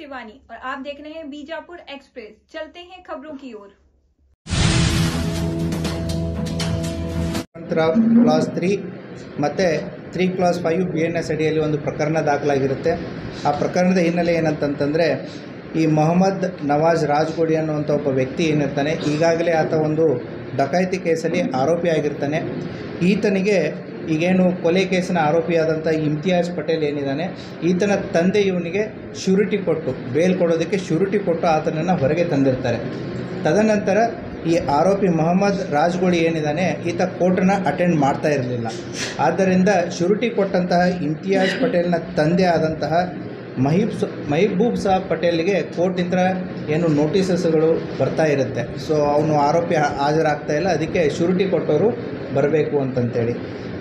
शिवानी और आप देख रहे हैं बीजापुर एक्सप्रेस। चलते हैं खबरों की ओर। ಕ್ಲಾಸ್ 3 ಮತ್ತು 3 ಕ್ಲಾಸ್ 5 BNS ಅಡಿಯಲ್ಲಿ ಒಂದು ಪ್ರಕರಣ ದಾಖಲಾಗಿರುತ್ತೆ. ಆ ಪ್ರಕರಣದ ಹಿನ್ನೆಲೆ ಏನಂತಂತಂದರೆ, ಈ ಮೊಹಮ್ಮದ್ ನವಾಜ್ ರಾಜ್ಗೋಡಿ ಅನ್ನುವಂಥ ಒಬ್ಬ ವ್ಯಕ್ತಿ ಏನಿರ್ತಾನೆ, ಈಗಾಗಲೇ ಆತ ಒಂದು ಡಕಾಯಿತಿ ಕೇಸಲ್ಲಿ ಆರೋಪಿ ಆಗಿರ್ತಾನೆ. ಈತನಿಗೆ ಈಗೇನು ಕೊಲೆ ಕೇಸಿನ ಆರೋಪಿಯಾದಂಥ ಇಮ್ತಿಯಾಜ್ ಪಟೇಲ್ ಏನಿದ್ದಾನೆ, ಈತನ ತಂದೆ ಇವನಿಗೆ ಶ್ಯೂರಿಟಿ ಕೊಟ್ಟು, ಬೇಲ್ ಕೊಡೋದಕ್ಕೆ ಶ್ಯೂರಿಟಿ ಕೊಟ್ಟು ಆತನನ್ನು ಹೊರಗೆ ತಂದಿರ್ತಾರೆ. ತದನಂತರ ಈ ಆರೋಪಿ ಮೊಹಮ್ಮದ್ ರಾಜ್ಗೋಡಿ ಏನಿದ್ದಾನೆ, ಈತ ಕೋರ್ಟನ್ನು ಅಟೆಂಡ್ ಮಾಡ್ತಾ ಇರಲಿಲ್ಲ. ಆದ್ದರಿಂದ ಶ್ಯೂರಿಟಿ ಕೊಟ್ಟಂತಹ ಇಮ್ತಿಯಾಜ್ ಪಟೇಲ್ನ ತಂದೆ ಆದಂತಹ ಮಹಿಬೂಬ್ ಸಾಬ್ ಪಟೇಲ್ಗೆ ಕೋರ್ಟಿಂದ ಏನು ನೋಟಿಸಸ್ಗಳು ಬರ್ತಾ ಇರುತ್ತೆ. ಸೊ ಅವನು ಆರೋಪಿ ಹಾಜರಾಗ್ತಾ ಇಲ್ಲ, ಅದಕ್ಕೆ ಶ್ಯೂರಿಟಿ ಕೊಟ್ಟವರು ಬರಬೇಕು ಅಂತಂತೇಳಿ.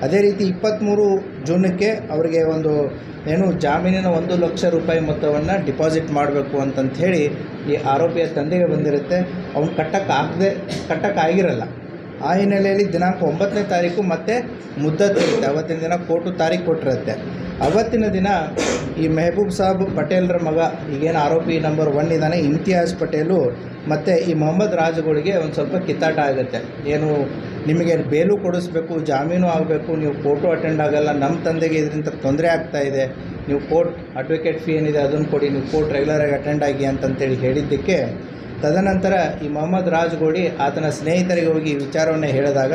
ಅದೇ ರೀತಿ 23 ಜೂನಕ್ಕೆ ಅವರಿಗೆ ಒಂದು ಏನು ಜಾಮೀನಿನ 1 ಲಕ್ಷ ರೂಪಾಯಿ ಮೊತ್ತವನ್ನು ಡಿಪಾಸಿಟ್ ಮಾಡಬೇಕು ಅಂತಂಥೇಳಿ ಈ ಆರೋಪಿಯ ತಂದೆಗೆ ಬಂದಿರುತ್ತೆ. ಅವನು ಕಟ್ಟಕ್ಕಾಗಿರಲ್ಲ. ಆ ಹಿನ್ನೆಲೆಯಲ್ಲಿ ದಿನಾಂಕ 9ನೇ ತಾರೀಕು ಮತ್ತೆ ಮುದ್ದತ್ತಿರುತ್ತೆ. ಅವತ್ತಿನ ದಿನ ಕೋರ್ಟು ತಾರೀಕು ಕೊಟ್ಟಿರುತ್ತೆ. ಅವತ್ತಿನ ದಿನ ಈ ಮೆಹಬೂಬ್ ಸಾಬ್ ಪಟೇಲ್ರ ಮಗ, ಈಗೇನು ಆರೋಪಿ ನಂಬರ್ 1 ಇದ್ದಾನೆ ಇಮ್ತಿಯಾಜ್ ಪಟೇಲು, ಮತ್ತು ಈ ಮೊಹಮ್ಮದ್ ರಾಜ್ಗೋಡಿಗೆ ಒಂದು ಸ್ವಲ್ಪ ಕಿತ್ತಾಟ ಆಗುತ್ತೆ. ಏನು ನಿಮಗೆ ಬೇಲು ಕೊಡಿಸ್ಬೇಕು, ಜಾಮೀನು ಆಗಬೇಕು, ನೀವು ಕೋರ್ಟು ಅಟೆಂಡ್ ಆಗಲ್ಲ, ನಮ್ಮ ತಂದೆಗೆ ಇದರಿಂದ ತೊಂದರೆ ಆಗ್ತಾಯಿದೆ, ನೀವು ಕೋರ್ಟ್ ಅಡ್ವೊಕೇಟ್ ಫೀ ಏನಿದೆ ಅದನ್ನು ಕೊಡಿ, ನೀವು ಕೋರ್ಟ್ ರೆಗ್ಯುಲರಾಗಿ ಅಟೆಂಡ್ ಆಗಿ ಅಂತಂತೇಳಿ ಹೇಳಿದ್ದಕ್ಕೆ ತದನಂತರ ಈ ಮೊಹಮ್ಮದ್ ರಾಜ್ಗೋಡಿ ಆತನ ಸ್ನೇಹಿತರಿಗೆ ಹೋಗಿ ವಿಚಾರವನ್ನು ಹೇಳಿದಾಗ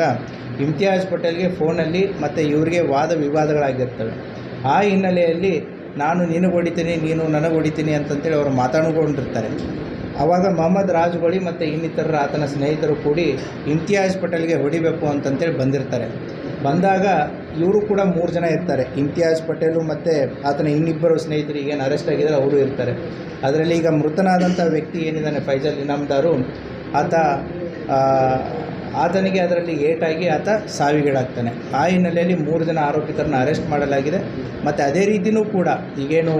ಇಮ್ತಿಯಾಜ್ ಪಟೇಲ್ಗೆ ಫೋನಲ್ಲಿ ಮತ್ತು ಇವರಿಗೆ ವಾದ ವಿವಾದಗಳಾಗಿರ್ತವೆ. ಆ ಹಿನ್ನೆಲೆಯಲ್ಲಿ ನಾನು ನಿನಗೆ ಹೊಡಿತೀನಿ, ನೀನು ನನಗೆ ಹೊಡಿತೀನಿ ಅಂತಂತೇಳಿ ಅವರು ಮಾತಾಡ್ಕೊಂಡಿರ್ತಾರೆ. ಆವಾಗ ಮೊಹಮ್ಮದ್ ರಾಜ್ಗೋಡಿ ಮತ್ತು ಇನ್ನಿತರ ಆತನ ಸ್ನೇಹಿತರು ಕೂಡಿ ಇಮ್ತಿಯಾಜ್ ಪಟೇಲ್ಗೆ ಹೊಡಿಬೇಕು ಅಂತಂತೇಳಿ ಬಂದಿರ್ತಾರೆ. ಬಂದಾಗ ಇವರು ಕೂಡ 3 ಜನ ಇರ್ತಾರೆ. ಇಮ್ತಿಯಾಜ್ ಪಟೇಲು ಮತ್ತು ಆತನ ಇನ್ನಿಬ್ಬರು ಸ್ನೇಹಿತರು ಈಗೇನು ಅರೆಸ್ಟ್ ಆಗಿದ್ದಾರೆ ಅವರು ಇರ್ತಾರೆ. ಅದರಲ್ಲಿ ಈಗ ಮೃತನಾದಂಥ ವ್ಯಕ್ತಿ ಏನಿದ್ದಾನೆ ಫೈಜಲ್ ಇನಾಮ್ದಾರು, ಆತನಿಗೆ ಅದರಲ್ಲಿ ಏಟಾಗಿ ಆತ ಸಾವಿಗೀಡಾಗ್ತಾನೆ. ಆ ಹಿನ್ನೆಲೆಯಲ್ಲಿ 3 ಜನ ಆರೋಪಿತರನ್ನು ಅರೆಸ್ಟ್ ಮಾಡಲಾಗಿದೆ. ಮತ್ತು ಅದೇ ರೀತಿಯೂ ಕೂಡ ಈಗೇನು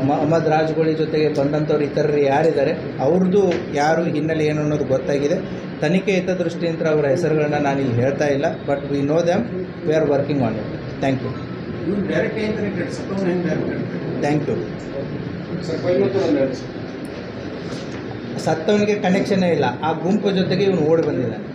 ಮೊಹಮ್ಮದ್ ರಾಜ್ಗೋಡಿ ಜೊತೆಗೆ ಬಂದಂಥವ್ರು ಇತರರು ಯಾರಿದ್ದಾರೆ ಅವ್ರದ್ದು ಯಾರು ಹಿನ್ನೆಲೆ ಏನು ಅನ್ನೋದು ಗೊತ್ತಾಗಿದೆ. ತನಿಖೆ ಹಿತದೃಷ್ಟಿಯಿಂದ ಅವರ ಹೆಸರುಗಳನ್ನ ನಾನಿಲ್ಲಿ ಹೇಳ್ತಾ ಇಲ್ಲ, but we know them, we are working on it. Thank you. Thank you. ಸತ್ತವನಿಗೆ ಕನೆಕ್ಷನ್ನೇ ಇಲ್ಲ, ಆ ಗುಂಪು ಜೊತೆಗೆ ಇವನು ಓಡಿ ಬಂದಿದ್ದಾನೆ.